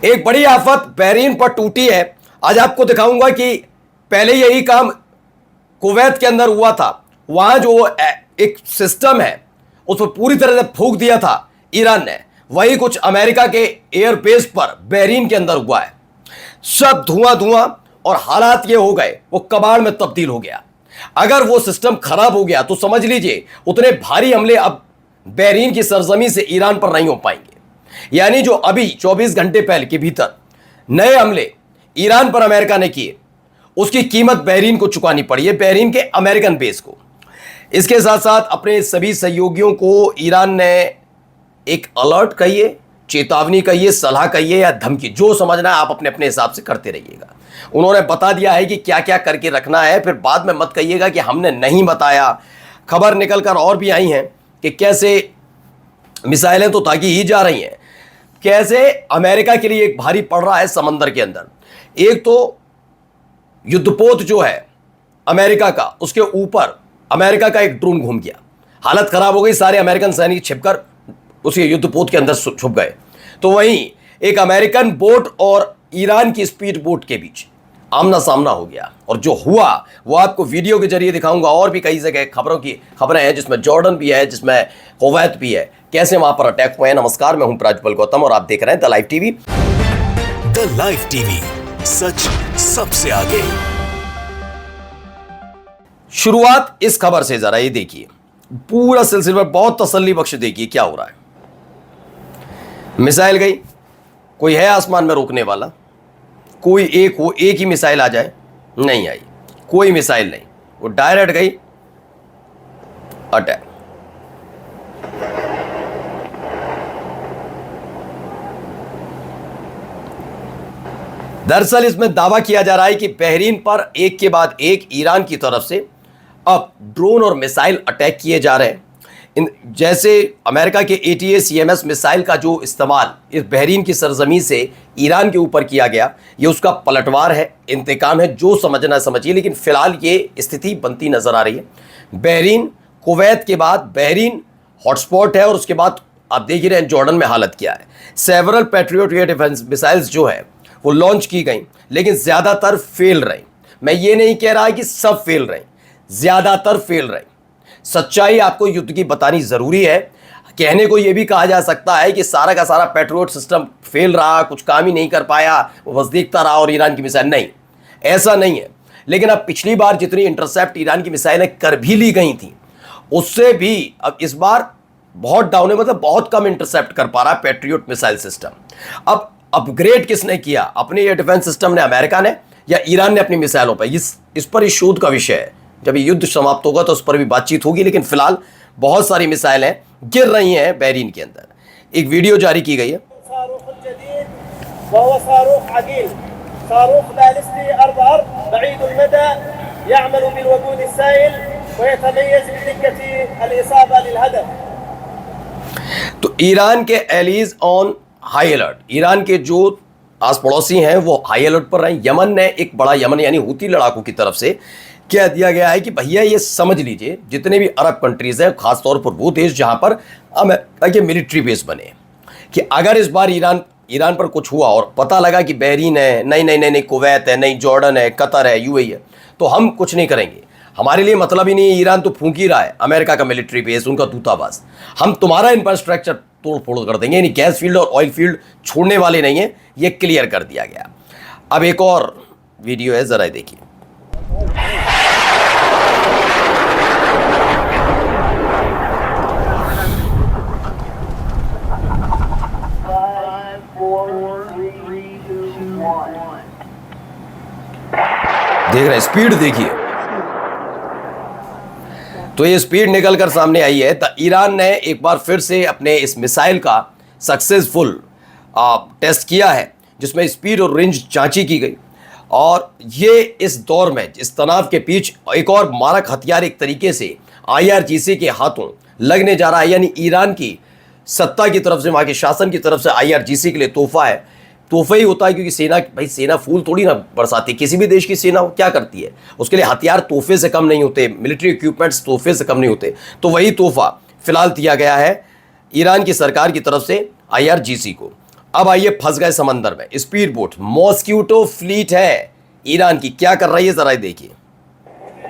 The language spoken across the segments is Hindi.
एक बड़ी आफत बहरीन पर टूटी है। आज आपको दिखाऊंगा कि पहले यही काम कुवैत के अंदर हुआ था। वहां जो एक सिस्टम है उसको पूरी तरह से फूंक दिया था ईरान ने, वही कुछ अमेरिका के एयरबेस पर बहरीन के अंदर हुआ है। सब धुआं धुआं और हालात ये हो गए, वो कबाड़ में तब्दील हो गया। अगर वो सिस्टम खराब हो गया तो समझ लीजिए उतने भारी हमले अब बहरीन की सरजमी से ईरान पर नहीं हो पाएंगे। यानी जो अभी 24 घंटे पहले के भीतर नए हमले ईरान पर अमेरिका ने किए, उसकी कीमत बहरीन को चुकानी पड़ी है, बहरीन के अमेरिकन बेस को। इसके साथ साथ अपने सभी सहयोगियों को ईरान ने एक अलर्ट कहिए, चेतावनी कहिए, सलाह कहिए या धमकी, जो समझना है आप अपने अपने हिसाब से करते रहिएगा। उन्होंने बता दिया है कि क्या क्या करके रखना है, फिर बाद में मत कहिएगा कि हमने नहीं बताया। खबर निकल कर और भी आई हैं कि कैसे मिसाइलें तो ताकि ही जा रही हैं, कैसे अमेरिका के लिए एक भारी पड़ रहा है समंदर के अंदर। एक तो युद्धपोत जो है अमेरिका का, उसके ऊपर अमेरिका का एक ड्रोन घूम गया, हालत खराब हो गई, सारे अमेरिकन सैनिक छिपकर उसी युद्धपोत के अंदर छुप गए। तो वहीं एक अमेरिकन बोट और ईरान की स्पीड बोट के बीच आमना सामना हो गया, और जो हुआ वो आपको वीडियो के जरिए दिखाऊंगा। और भी कई जगह खबरें हैं, जिसमें जॉर्डन भी है, जिसमें कुवैत भी है, कैसे वहां पर अटैक हुए हैं। नमस्कार, मैं हूं प्राज्वल गौतम और आप देख रहे हैं the live TV. The live TV, सच सबसे आगे। शुरुआत इस खबर से, जरा ये देखिए, पूरा सिलसिला बहुत तसल्ली बख्श देखिए क्या हो रहा है। मिसाइल गई, कोई है आसमान में रोकने वाला? कोई एक ही मिसाइल आ जाए, नहीं आई, कोई मिसाइल नहीं, वो डायरेक्ट गई अटैक। दरअसल इसमें दावा किया जा रहा है कि बहरीन पर एक के बाद एक ईरान की तरफ से अब ड्रोन और मिसाइल अटैक किए जा रहे हैं। जैसे अमेरिका के ATACMS मिसाइल का जो इस्तेमाल इस बहरीन की सरजमी से ईरान के ऊपर किया गया, ये उसका पलटवार है, इंतकाम है, जो समझना समझिए। लेकिन फिलहाल ये स्थिति बनती नजर आ रही है। बहरीन कुवैत के बाद बहरीन हॉटस्पॉट है, और उसके बाद आप देख ही रहे हैं जॉर्डन में हालत क्या है। Several patriot air defence missiles जो है वो लॉन्च की गई, लेकिन ज़्यादातर फेल रही। मैं ये नहीं कह रहा है कि सब फेल रही, ज़्यादातर फेल रही। सच्चाई आपको युद्ध की बतानी ज़रूरी है। कहने को यह भी कहा जा सकता है कि सारा का सारा पैट्रियोट सिस्टम फेल रहा, कुछ काम ही नहीं कर पाया, वो बस देखता रहा और ईरान की मिसाइल नहीं, ऐसा नहीं है। लेकिन अब पिछली बार जितनी इंटरसेप्ट ईरान की मिसाइलें कर भी ली गई थी, उससे भी अब इस बार बहुत डाउन है, मतलब बहुत कम इंटरसेप्ट कर पा रहा है पैट्रियोट मिसाइल सिस्टम। अब अपग्रेड किसने किया, अपने ये डिफेंस सिस्टम ने, अमेरिका ने, या ईरान ने अपनी मिसाइलों पर? इस पर इस शोध का विषय है। जब ये युद्ध समाप्त होगा तो उस पर भी बातचीत होगी। लेकिन फिलहाल बहुत सारी मिसाइलें गिर रही हैं बहरीन के अंदर। एक वीडियो जारी की गई है। तो ईरान के allies on high alert, Iran के जो आस पड़ोसी हैं वो हाई अलर्ट पर रहे। यमन ने एक बड़ा, यमन यानी हूती लड़ाकों की तरफ से कह दिया गया है कि भैया ये समझ लीजिए, जितने भी अरब कंट्रीज हैं, खासतौर पर वो देश जहां पर अमेरिका के मिलिट्री बेस बने, कि अगर इस बार ईरान पर कुछ हुआ और पता लगा कि बहरीन है, नहीं कुवैत है, नहीं जॉर्डन है, कतर है, UAE है, तो हम कुछ नहीं करेंगे। हमारे लिए मतलब ही नहीं है, ईरान तो फूंक ही रहा है अमेरिका का मिलिट्री बेस, उनका दूतावास, हम तुम्हारा इंफ्रास्ट्रक्चर तोड़ फोड़ कर देंगे। यानी गैस फील्ड और ऑयल फील्ड छोड़ने वाले नहीं है, ये क्लियर कर दिया गया। अब एक और वीडियो है, जरा देखिए। देख रहे हैं, स्पीड देखिए। तो ये स्पीड निकल कर सामने आई है। तो ईरान ने एक बार फिर से अपने इस मिसाइल का सक्सेसफुल टेस्ट किया है, जिसमें स्पीड और रेंज जांची की गई। और ये इस दौर में, इस तनाव के बीच, एक और मारक हथियार एक तरीके से IRGC के हाथों लगने जा रहा है। यानी ईरान की सत्ता की तरफ से, वहाँ के शासन की तरफ से IRGC के लिए तोहफा है। तोहफा ही होता है, क्योंकि सेना फूल थोड़ी ना बरसाती। किसी भी देश की सेना क्या करती है, उसके लिए हथियार तोहफे से कम नहीं होते, मिलिट्री इक्विपमेंट्स तोहफे से कम नहीं होते। तो वही तोहफा फिलहाल दिया गया है ईरान की सरकार की तरफ से IRGC को। अब आइए फंस गए समंदर में। स्पीड बोट मॉस्क्यूटो फ्लीट है ईरान की, क्या कर रही है जरा देखिए।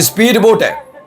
स्पीड बोट है,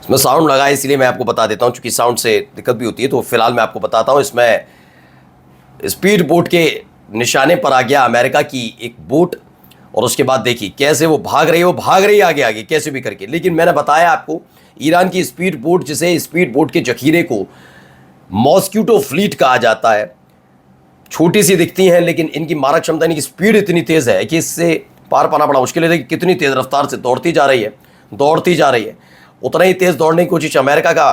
इसमें साउंड लगा है इसलिए मैं आपको बता देता हूं, क्योंकि साउंड से दिक्कत भी होती है, तो फिलहाल मैं आपको बताता हूं। इसमें स्पीड बोट के निशाने पर आ गया अमेरिका की एक बोट, और उसके बाद देखिए कैसे वो भाग रही है, वो भाग रही है आगे आगे कैसे भी करके। लेकिन मैंने बताया आपको ईरान की स्पीड बोट, जिसे स्पीड बोट के जखीरे को मॉस्क्यूटो फ्लीट कहा जाता है, छोटी सी दिखती हैं लेकिन इनकी मारक क्षमता, इनकी स्पीड इतनी तेज़ है कि इससे पार पाना बड़ा मुश्किल है। देखिए कितनी तेज़ रफ्तार से दौड़ती जा रही है। उतना ही तेज़ दौड़ने की कोशिश अमेरिका का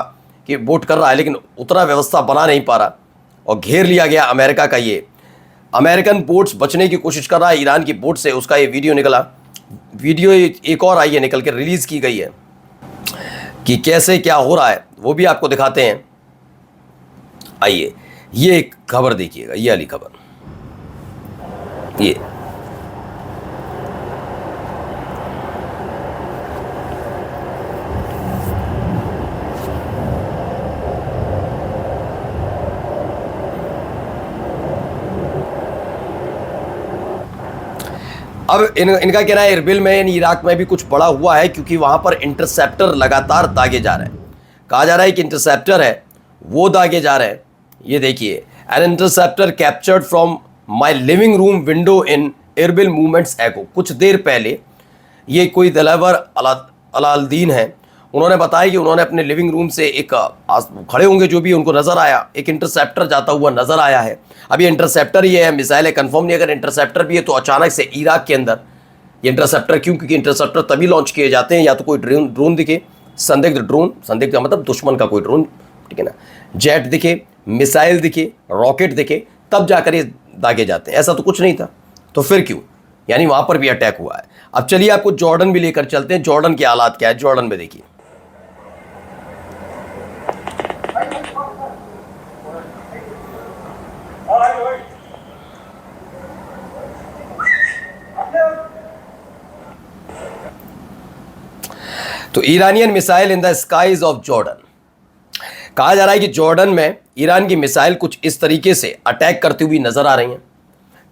कि बोट कर रहा है, लेकिन उतना व्यवस्था बना नहीं पा रहा और घेर लिया गया अमेरिका का। ये अमेरिकन बोट्स बचने की कोशिश कर रहा है ईरान की बोट से। उसका ये वीडियो निकला, वीडियो एक और आई है निकल के, रिलीज़ की गई है कि कैसे क्या हो रहा है, वो भी आपको दिखाते हैं। आइए ये एक खबर देखिएगा, ये वाली खबर, ये अब इनका कहना है इरबिल में यानी इराक में भी कुछ बड़ा हुआ है, क्योंकि वहां पर इंटरसेप्टर लगातार दागे जा रहे हैं। कहा जा रहा है कि इंटरसेप्टर है वो दागे जा रहे हैं। ये देखिए, an interceptor captured from my living room window in Erbil movements echo. कुछ देर पहले ये कोई दिलावर अलाउद्दीन है, उन्होंने बताया कि उन्होंने अपने लिविंग रूम से एक खड़े होंगे जो भी उनको नज़र आया, एक इंटरसेप्टर जाता हुआ नज़र आया है। अब ये इंटरसेप्टर ही है, मिसाइल है, कंफर्म नहीं। अगर इंटरसेप्टर भी है तो अचानक से इराक के अंदर ये इंटरसेप्टर क्यों? क्योंकि इंटरसेप्टर तभी लॉन्च किए जाते हैं या तो कोई ड्रोन दिखे, संदिग्ध का मतलब दुश्मन का कोई ड्रोन, ठीक है ना, जेट दिखे, मिसाइल दिखे, रॉकेट दिखे, तब जाकर ये दागे जाते हैं। ऐसा तो कुछ नहीं था, तो फिर क्यों? यानी वहाँ पर भी अटैक हुआ है। अब चलिए आपको जॉर्डन भी लेकर चलते हैं। जॉर्डन के हालात क्या है, जॉर्डन में देखिए। तो Iranian missile in the skies of Jordan. कहा जा रहा है कि जॉर्डन में ईरान की मिसाइल कुछ इस तरीके से अटैक करती हुई नजर आ रही हैं।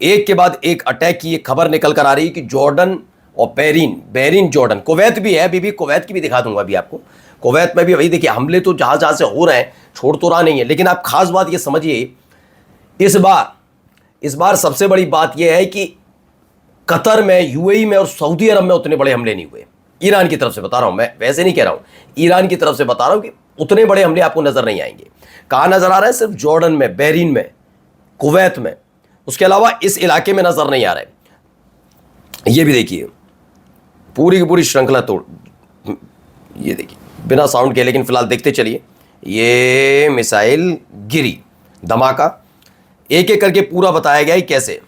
एक के बाद एक अटैक की एक खबर निकल कर आ रही है कि जॉर्डन और बहरीन जॉर्डन, कुवैत भी है, अभी कुवैत की भी दिखा दूंगा अभी आपको। कुवैत में भी वही देखिए, हमले तो जहां जहां से हो रहे हैं, छोड़ तो रहा नहीं है। लेकिन आप खास बात ये समझिए, इस बार सबसे बड़ी बात यह है कि कतर में, यूएई में और सऊदी अरब में उतने बड़े हमले नहीं हुए। ईरान की तरफ से बता रहा हूं, मैं वैसे नहीं कह रहा हूं, ईरान की तरफ से बता रहा हूं कि उतने बड़े हमले आपको नजर नहीं आएंगे। कहां नजर आ रहा है? सिर्फ जॉर्डन में, बहरीन में, कुवैत में, उसके अलावा इस इलाके में नजर नहीं आ रहा है। ये भी देखिए, पूरी की पूरी श्रृंखला तोड़, ये देखिए बिना साउंड के, लेकिन फिलहाल देखते चलिए। ये मिसाइल गिरी, धमाका, एक एक करके पूरा बताया गया है कैसे।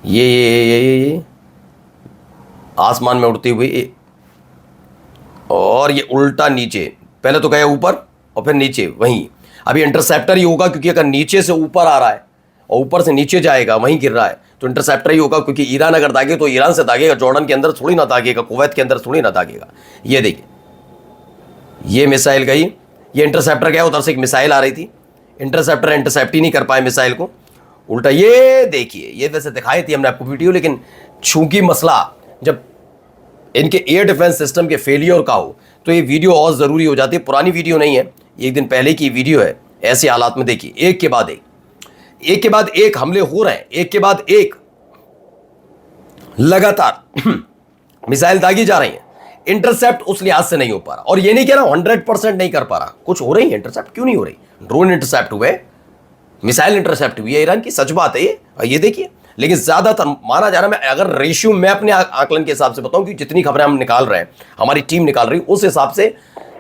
ये आसमान में उड़ती हुई, और ये उल्टा नीचे, पहले तो गया ऊपर और फिर नीचे, वहीं अभी इंटरसेप्टर ही होगा, क्योंकि अगर नीचे से ऊपर आ रहा है और ऊपर से नीचे जाएगा, वहीं गिर रहा है, तो इंटरसेप्टर ही होगा। क्योंकि ईरान अगर दागे तो ईरान से दागेगा, जॉर्डन के अंदर थोड़ी ना दागेगा, कुवैत के अंदर थोड़ी ना दागेगा। ये देखिए, ये मिसाइल गई, ये इंटरसेप्टर गया, उधर से एक मिसाइल आ रही थी, इंटरसेप्टर इंटरसेप्ट ही नहीं कर पाए मिसाइल को, उल्टा। ये देखिए, ये वैसे दिखाई थी हमने आपको वीडियो, लेकिन चूंकि मसला जब इनके एयर डिफेंस सिस्टम के फेलियर का हो तो ये वीडियो और ज़रूरी हो जाती है। पुरानी वीडियो नहीं है, एक दिन पहले की वीडियो है। ऐसे हालात में देखिए, एक के बाद एक हमले हो रहे हैं, एक के बाद एक लगातार मिसाइल दागी जा रही हैं। इंटरसेप्ट उस लिहाज से नहीं हो पा रहा, और ये नहीं कह रहा 100% नहीं कर पा रहा, कुछ हो रही है इंटरसेप्ट, क्यों नहीं हो रही? ड्रोन इंटरसेप्ट हुए, मिसाइल इंटरसेप्ट हुई है ईरान की, सच बात है ये देखिए। लेकिन ज्यादातर माना जा रहा है, मैं अगर रेशियो मैं अपने आकलन के हिसाब से बताऊं कि जितनी खबरें हम निकाल रहे हैं, हमारी टीम निकाल रही है, उस हिसाब से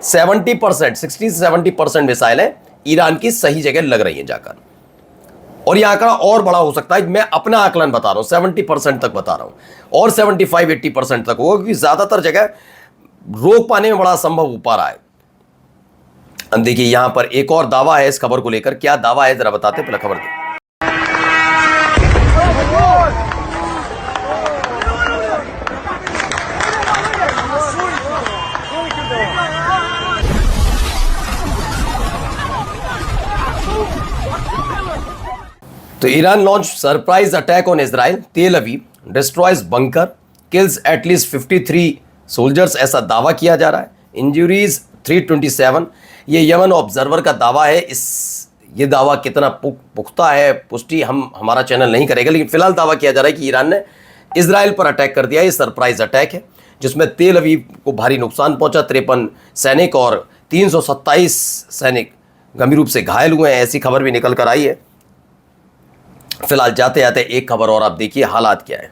70%, 60 से 70% मिसाइल है ईरान की सही जगह लग रही है जाकर। और यह आंकड़ा और बड़ा हो सकता है, मैं अपना आकलन बता रहा हूं, 70% तक बता रहा हूं, और 75-80% तक होगा, क्योंकि ज्यादातर जगह रोक पाने में बड़ा असंभव हो पा रहा है। देखिए यहां पर एक और दावा है इस खबर को लेकर। क्या दावा है जरा बताते, पहले खबर दे। तो Iran launch surprise attack on Israel, Tel Aviv destroys bunker, kills at least 53 soldiers, ऐसा दावा किया जा रहा है। इंजरीज 327, ये यमन ऑब्जर्वर का दावा है। ये दावा कितना पुख्ता है, पुष्टि हमारा चैनल नहीं करेगा, लेकिन फिलहाल दावा किया जा रहा है कि ईरान ने इजराइल पर अटैक कर दिया। ये सरप्राइज अटैक है जिसमें तेल अवीव को भारी नुकसान पहुंचा, 53 सैनिक और 327 सैनिक गंभीर रूप से घायल हुए हैं, ऐसी खबर भी निकल कर आई है। फिलहाल जाते जाते एक खबर और, आप देखिए हालात क्या है।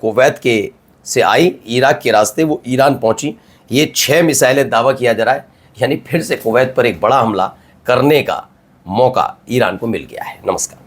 कुवैत के से आई, इराक के रास्ते वो ईरान पहुंची। ये 6 मिसाइलें दावा किया जा रहा है, यानी फिर से कुवैत पर एक बड़ा हमला करने का मौका ईरान को मिल गया है। नमस्कार।